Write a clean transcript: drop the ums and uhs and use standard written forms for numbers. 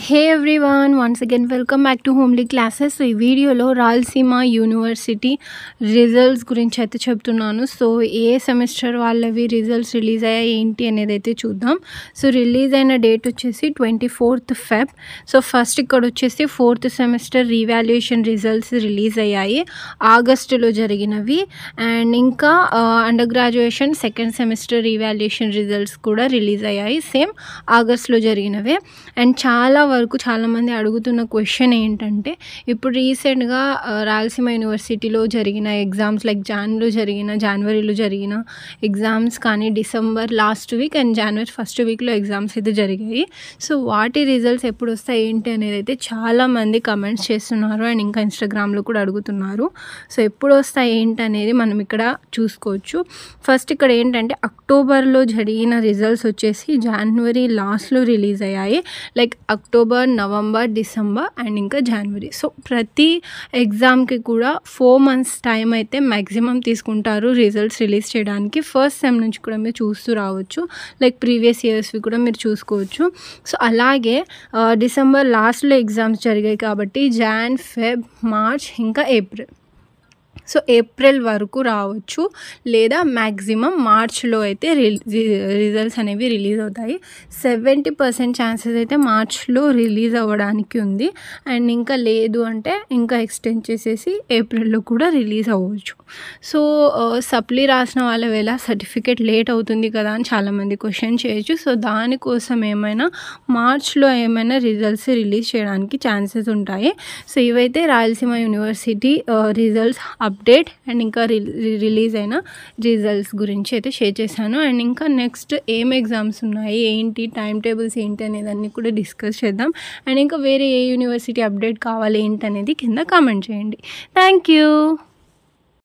Hey everyone, once again welcome back to Homely Classes. So ఈ వీడియోలో Rayalaseema university results గురించి అయితే చెప్తున్నాను. సో ఏ సెమిస్టర్ వాళ్ళవి రిజల్ట్స్ రిలీజ్ అయ్యాయి ఏంటి అనేది అయితే చూద్దాం. సో రిలీజ్ అయిన డేట్ వచ్చేసి 24th Feb. సో ఫస్ట్ ఇక్కడ వచ్చేసి 4th semester revaluation results release అయ్యాయి ఆగస్టులో జరిగినవి. అండ్ ఇంకా under graduation second semester revaluation results కూడా రిలీజ్ అయ్యాయి సేమ్ ఆగస్టులో జరిగినవే. అండ్ చాలామంది అడుగుతున్న క్వశ్చన్ ఏంటంటే, ఇప్పుడు రీసెంట్గా రాయలసీమ యూనివర్సిటీలో జరిగిన ఎగ్జామ్స్ లైక్ జనవరిలో జరిగిన ఎగ్జామ్స్ కానీ December last week and January first వీక్లో ఎగ్జామ్స్ అయితే జరిగాయి. సో వాటి రిజల్ట్స్ ఎప్పుడు వస్తాయి ఏంటి అనేది అయితే చాలామంది కమెంట్స్ చేస్తున్నారు అండ్ ఇంకా ఇన్స్టాగ్రామ్లో కూడా అడుగుతున్నారు. సో ఎప్పుడు వస్తాయి ఏంటి అనేది మనం ఇక్కడ చూసుకోవచ్చు. ఫస్ట్ ఇక్కడ ఏంటంటే అక్టోబర్లో జరిగిన రిజల్ట్స్ వచ్చేసి జనవరి లాస్ట్లో రిలీజ్ అయ్యాయి. Like October, November, December and ఇంకా జనవరి. సో ప్రతి ఎగ్జామ్కి కూడా 4 months టైం అయితే మ్యాక్సిమం తీసుకుంటారు రిజల్ట్స్ రిలీజ్ చేయడానికి. ఫస్ట్ సెమ్ నుంచి కూడా మీరు చూస్తూ రావచ్చు, లైక్ ప్రీవియస్ ఇయర్స్వి కూడా మీరు చూసుకోవచ్చు. సో అలాగే డిసెంబర్ లాస్ట్లో ఎగ్జామ్స్ జరిగాయి కాబట్టి జాన్, ఫెబ్, మార్చ్ ఇంకా ఏప్రిల్. సో ఏప్రిల్ వరకు రావచ్చు లేదా మ్యాక్సిమం మార్చ్లో అయితే రిజల్ట్స్ అనేవి రిలీజ్ అవుతాయి. 70% ఛాన్సెస్ అయితే మార్చ్లో రిలీజ్ అవ్వడానికి ఉంది. అండ్ ఇంకా లేదు అంటే ఇంకా ఎక్స్టెండ్ చేసేసి ఏప్రిల్లో కూడా రిలీజ్ అవ్వచ్చు. సో సప్లీ రాసిన వాళ్ళ వేళ సర్టిఫికేట్ లేట్ అవుతుంది కదా అని చాలామంది క్వశ్చన్ చేయొచ్చు. సో దానికోసం ఏమైనా మార్చ్లో ఏమైనా రిజల్ట్స్ రిలీజ్ చేయడానికి ఛాన్సెస్ ఉంటాయి. సో ఇవైతే Rayalaseema university results update and ఇంకా రిలీజ్ అయిన రిజల్ట్స్ గురించి అయితే షేర్ చేశాను. అండ్ ఇంకా నెక్స్ట్ ఏం ఎగ్జామ్స్ ఉన్నాయి ఏంటి, టైం టేబుల్స్ ఏంటి అనేది అన్నీ కూడా డిస్కస్ చేద్దాం. అండ్ ఇంకా వేరే ఏ యూనివర్సిటీ అప్డేట్ కావాలి ఏంటి అనేది కింద కామెంట్ చేయండి. Thank you.